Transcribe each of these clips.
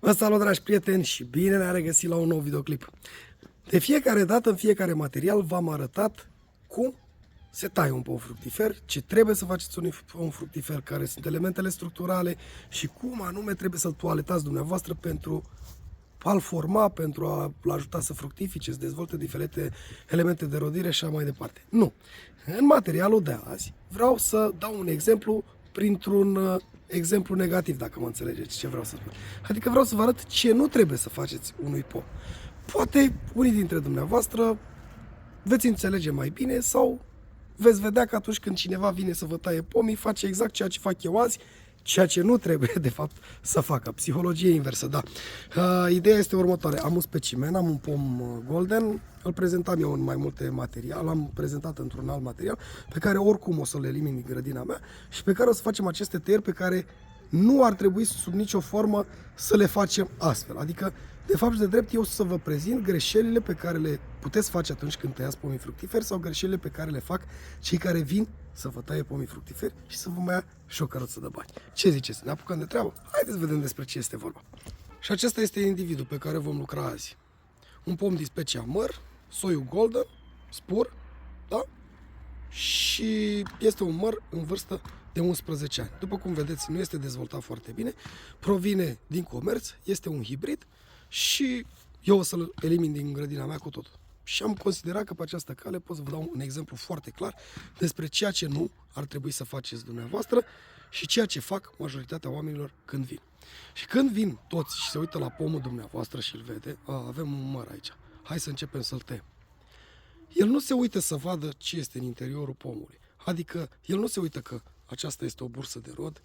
Vă salut, dragi prieteni, și bine ne-am regăsit la un nou videoclip. De fiecare dată, în fiecare material, v-am arătat cum se taie un pom fructifer, ce trebuie să faceți un pom fructifer, care sunt elementele structurale și cum anume trebuie să-l toaletați dumneavoastră pentru a-l forma, pentru a-l ajuta să fructifice, să dezvolte diferite elemente de rodire și așa mai departe. Nu. În materialul de azi vreau să dau un exemplu printr-un exemplu negativ, dacă mă înțelegeți ce vreau să spun. Adică vreau să vă arăt ce nu trebuie să faceți unui pom. Poate unii dintre dumneavoastră veți înțelege mai bine sau veți vedea că atunci când cineva vine să vă taie pomii, face exact ceea ce fac eu azi, ceea ce nu trebuie, de fapt, să facă. Psihologie inversă, da. Ideea este următoare. Am un specimen, am un pom golden, îl prezentam eu în mai multe materiale, l-am prezentat într-un alt material, pe care oricum o să-l elimin din grădina mea și pe care o să facem aceste tăieri pe care nu ar trebui sub nicio formă să le facem astfel. Adică, de fapt și de drept, eu să vă prezint greșelile pe care le puteți face atunci când tăiați pomii fructiferi sau greșelile pe care le fac cei care vin să vă taie pomii fructiferi și să vă mai ia și o căruță de bani. Ce ziceți? Ne apucăm de treabă? Haideți să vedem despre ce este vorba. Și acesta este individul pe care vom lucra azi. Un pom din specia măr, soiul golden, spur, da? Și este un măr în vârstă de 11 ani. După cum vedeți, nu este dezvoltat foarte bine, provine din comerț, este un hibrid și eu o să-l elimin din grădina mea cu totul. Și am considerat că pe această cale pot să vă dau un exemplu foarte clar despre ceea ce nu ar trebui să faceți dumneavoastră și ceea ce fac majoritatea oamenilor când vin. Și când vin toți și se uită la pomul dumneavoastră și îl vede, avem un măr aici, hai să începem să-l tăiem. El nu se uită să vadă ce este în interiorul pomului. Adică el nu se uită că aceasta este o bursă de rod,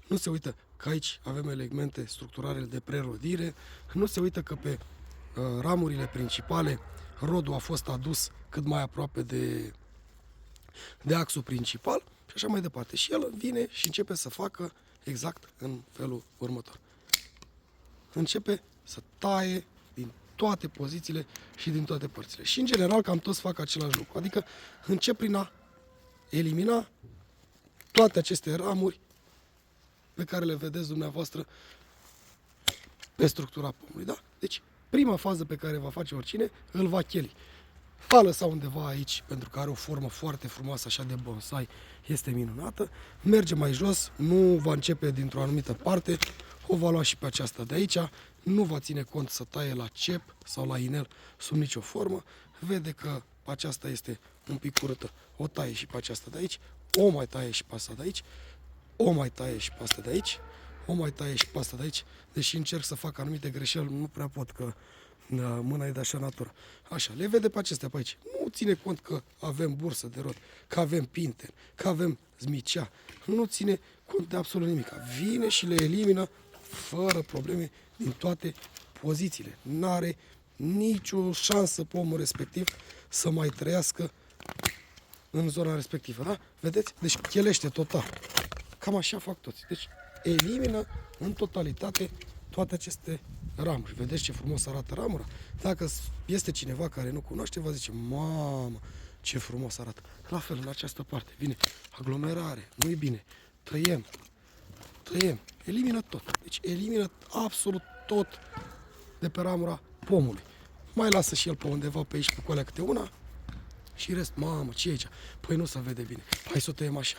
nu se uită că aici avem elemente structurale de prerodire, nu se uită că pe ramurile principale rodul a fost adus cât mai aproape de axul principal și așa mai departe. Și el vine și începe să facă exact în felul următor. Începe să taie din toate pozițiile și din toate părțile. Și în general cam toți fac același lucru. Adică încep prin a elimina toate aceste ramuri pe care le vedeți dumneavoastră pe structura pomului. Da? Deci, prima fază pe care va face oricine, îl va cheli. Va lăsa undeva aici, pentru că are o formă foarte frumoasă, așa de bonsai, este minunată. Merge mai jos, nu va începe dintr-o anumită parte, o va lua și pe aceasta de aici, nu va ține cont să taie la cep sau la inel sub nicio formă, vede că aceasta este un pic curătă, o taie și pe aceasta de aici, o mai taie și pe asta de aici, o mai taie și pe asta de aici, o mai taie și pe asta de aici, deși încerc să fac anumite greșeli, nu prea pot, că mâna e de așa natură. Așa, le vede pe acestea pe aici. Nu ține cont că avem bursă de rod, că avem pinten, că avem zmicea. Nu ține cont de absolut nimic. Vine și le elimină fără probleme din toate pozițiile. N-are nicio șansă pomul respectiv să mai trăiască în zona respectivă, da? Vedeți? Deci chelește total. Cam așa fac toți. Deci elimină în totalitate toate aceste ramuri. Vedeți ce frumos arată ramura? Dacă este cineva care nu cunoaște, va zice, mamă, ce frumos arată. La fel, în această parte, vine aglomerare, nu-i bine. Tăiem, elimină tot. Deci elimină absolut tot de pe ramura pomului. Mai lasă și el pe undeva pe aici, pe colea câte una și rest, mamă, ce e aici? Păi nu se vede bine. Hai să o tăiem așa.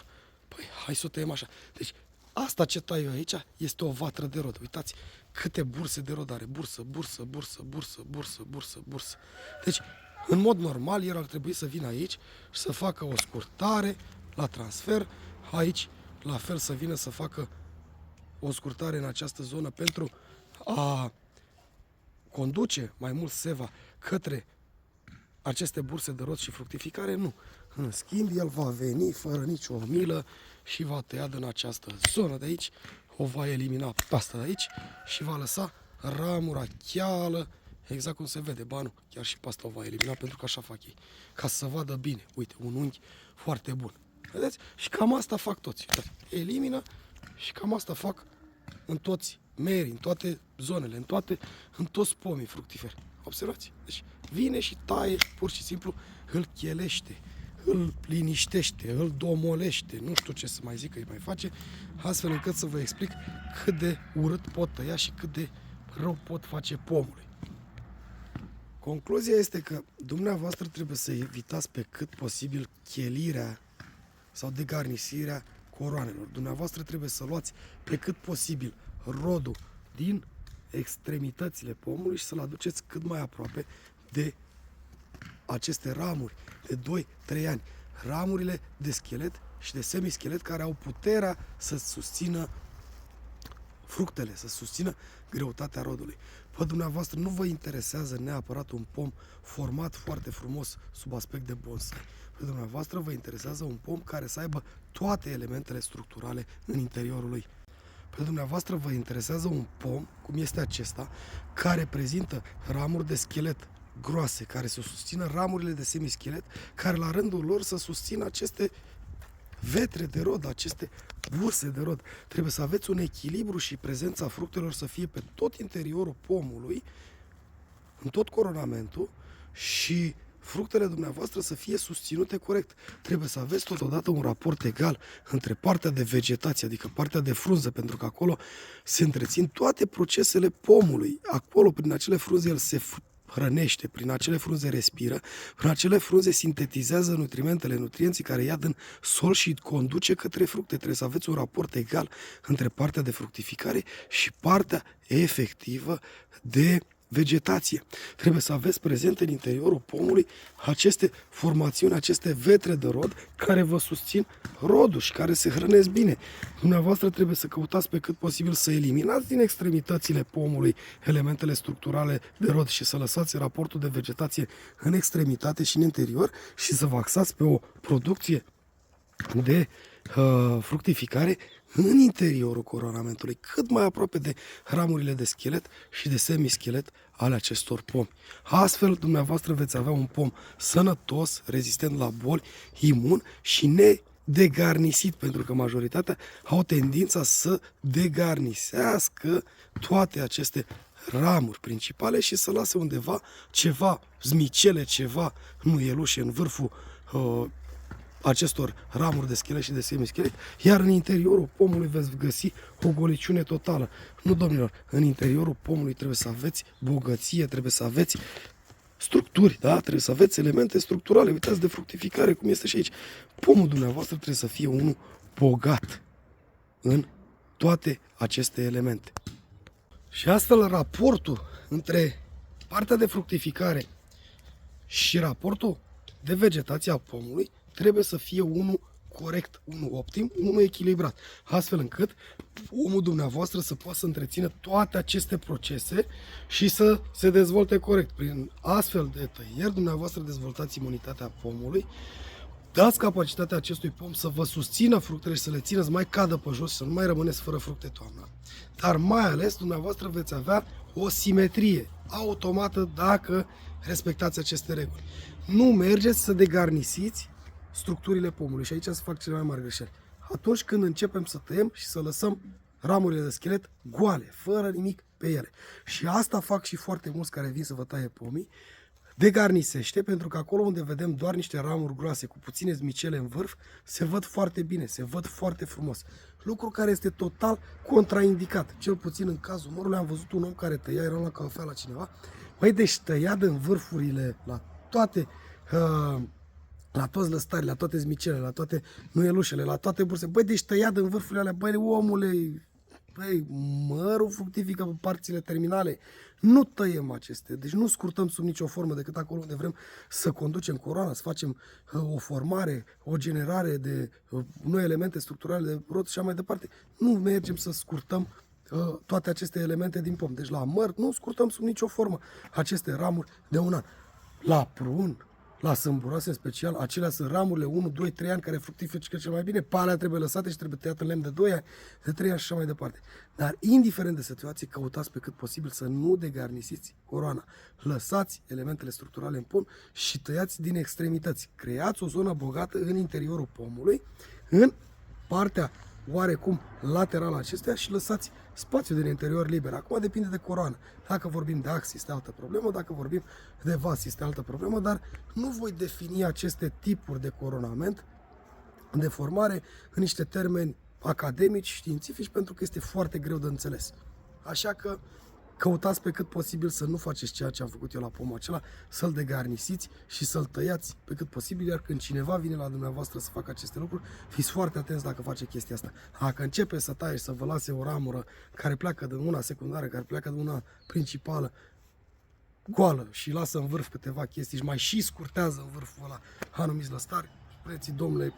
Păi hai să o tăiem așa. Deci asta ce tai eu aici este o vatră de rod. Uitați câte burse de rod are. Bursă, bursă, bursă, bursă, bursă, bursă, bursă. Deci, în mod normal, el ar trebui să vină aici și să facă o scurtare la transfer. Aici, la fel, să vină să facă o scurtare în această zonă pentru a conduce mai mult seva către aceste burse de rod și fructificare. Nu. În schimb, el va veni fără nicio milă și va tăia din această zonă de aici, o va elimina pe asta de aici și va lăsa ramura cheală, exact cum se vede, ba nu, chiar și pe asta o va elimina, pentru că așa fac ei, ca să vadă bine. Uite, un unghi foarte bun. Vedeți? Și cam asta fac toți. Uitați, elimină și cam asta fac în toți merii, în toate zonele, în toți pomii fructiferi. Observați? Deci vine și taie, pur și simplu îl chelește, îl liniștește, îl domolește, nu știu ce să mai zic că îi mai face, astfel încât să vă explic cât de urât pot tăia și cât de rău pot face pomului. Concluzia este că dumneavoastră trebuie să evitați pe cât posibil chelirea sau degarnisirea coroanelor. Dumneavoastră trebuie să luați pe cât posibil rodul din extremitățile pomului și să-l aduceți cât mai aproape de aceste ramuri de 2-3 ani. Ramurile de schelet și de semischelet care au puterea să susțină fructele, să susțină greutatea rodului. Pe dumneavoastră nu vă interesează neapărat un pom format foarte frumos sub aspect de bonsai. Pe dumneavoastră vă interesează un pom care să aibă toate elementele structurale în interiorul lui. Pe dumneavoastră vă interesează un pom, cum este acesta, care prezintă ramuri de schelet groase, care să susțină ramurile de semischelet, care la rândul lor să susțină aceste vetre de rod, aceste burse de rod. Trebuie să aveți un echilibru și prezența fructelor să fie pe tot interiorul pomului, în tot coronamentul, și fructele dumneavoastră să fie susținute corect. Trebuie să aveți totodată un raport egal între partea de vegetație, adică partea de frunză, pentru că acolo se întrețin toate procesele pomului. Acolo, prin acele frunze, el se hrănește, prin acele frunze respiră, prin acele frunze sintetizează nutrienții care ia din sol și conduce către fructe. Trebuie să aveți un raport egal între partea de fructificare și partea efectivă de vegetație. Trebuie să aveți prezente în interiorul pomului aceste formațiuni, aceste vetre de rod care vă susțin rodul și care se hrănesc bine. Dumneavoastră trebuie să căutați pe cât posibil să eliminați din extremitățile pomului elementele structurale de rod și să lăsați raportul de vegetație în extremitate și în interior și să vă axați pe o producție de fructificare în interiorul coronamentului, cât mai aproape de ramurile de schelet și de semischelet ale acestor pomi. Astfel, dumneavoastră veți avea un pom sănătos, rezistent la boli, imun și nedegarnisit, pentru că majoritatea au tendința să degarnisească toate aceste ramuri principale și să lase undeva ceva zmicele, ceva nuielușe în vârful acestor ramuri de schelet și de semischelet, iar în interiorul pomului veți găsi o goliciune totală. Nu, domnilor, în interiorul pomului trebuie să aveți bogăție, trebuie să aveți structuri, da? Trebuie să aveți elemente structurale. Uitați de fructificare, cum este și aici. Pomul dumneavoastră trebuie să fie unul bogat în toate aceste elemente. Și astfel raportul între partea de fructificare și raportul de vegetație a pomului trebuie să fie unul corect, unul optim, unul echilibrat, astfel încât omul dumneavoastră să poată să întrețină toate aceste procese și să se dezvolte corect. Prin astfel de tăieri, dumneavoastră dezvoltați imunitatea pomului, dați capacitatea acestui pom să vă susțină fructele și să le țină să mai cadă pe jos și să nu mai rămâneți fără fructe toamna. Dar mai ales, dumneavoastră veți avea o simetrie automată dacă respectați aceste reguli. Nu mergeți să degarnisiți structurile pomului și aici se fac cele mai mari greșeli. Atunci când începem să tăiem și să lăsăm ramurile de schelet goale, fără nimic pe ele. Și asta fac și foarte mulți care vin să vă taie pomii, degarnisește, pentru că acolo unde vedem doar niște ramuri groase cu puține zmicele în vârf, se văd foarte bine, se văd foarte frumos. Lucru care este total contraindicat. Cel puțin în cazul morului am văzut un om care tăia, era la cafea la cineva, băi, deci tăia din vârfurile la toate la toți lăstarii, la toate zmicele, la toate nuielușele, la toate burse. Băi, deci tăia din vârfurile alea, băi, omule, băi, mărul fructifică pe parțile terminale. Nu tăiem acestea, deci nu scurtăm sub nicio formă decât acolo unde vrem să conducem coroana, să facem o formare, o generare de noi elemente structurale de rod și așa mai departe. Nu mergem să scurtăm toate aceste elemente din pom. Deci la măr nu scurtăm sub nicio formă aceste ramuri de un an. La prun, la sâmburoase în special, acelea sunt ramurile 1, 2, 3 ani care fructifică cel mai bine, pe alea trebuie lăsate și trebuie tăiat în lemn de 2 ani, de 3 ani și așa mai departe. Dar indiferent de situație, căutați pe cât posibil să nu degarnisiți coroana. Lăsați elementele structurale în pom și tăiați din extremități. Creați o zonă bogată în interiorul pomului, în partea oarecum laterală acestea și lăsați spațiu din interior liber. Acum depinde de coroană. Dacă vorbim de ax este altă problemă, dacă vorbim de vas este altă problemă, dar nu voi defini aceste tipuri de coronament de formare în niște termeni academici, științifici, pentru că este foarte greu de înțeles. Așa că Căutați pe cât posibil să nu faceți ceea ce am făcut eu la pomul acela, să-l degarnisiți și să-l tăiați pe cât posibil, iar când cineva vine la dumneavoastră să facă aceste lucruri, fiți foarte atenți dacă face chestia asta. Dacă începe să taie și să vă lase o ramură care pleacă din una secundară, care pleacă din una principală, goală și lasă în vârf câteva chestii și mai și scurtează în vârful ăla anumiți lăstari, spuneți, domnule,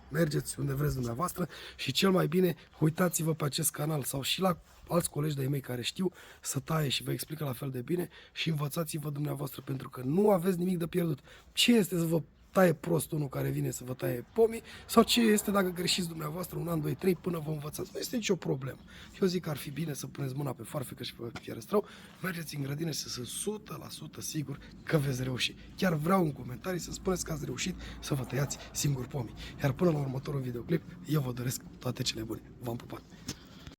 mergeți unde vreți dumneavoastră și cel mai bine uitați-vă pe acest canal sau și la alți colegi de-ai mei care știu să taie și vă explică la fel de bine și învățați-vă dumneavoastră pentru că nu aveți nimic de pierdut. Ce este să vă taie prost unul care vine să vă taie pomii sau ce este dacă greșiți dumneavoastră un an, 2, 3 până vă învățați. Nu este nicio problemă. Eu zic că ar fi bine să puneți mâna pe farfecă și pe fierăstrău, mergeți în grădină și să sunt 100% sigur că veți reuși. Chiar vreau în comentarii să spuneți că ați reușit să vă tăiați singur pomii. Iar până la următorul videoclip, eu vă doresc toate cele bune. V-am pupat!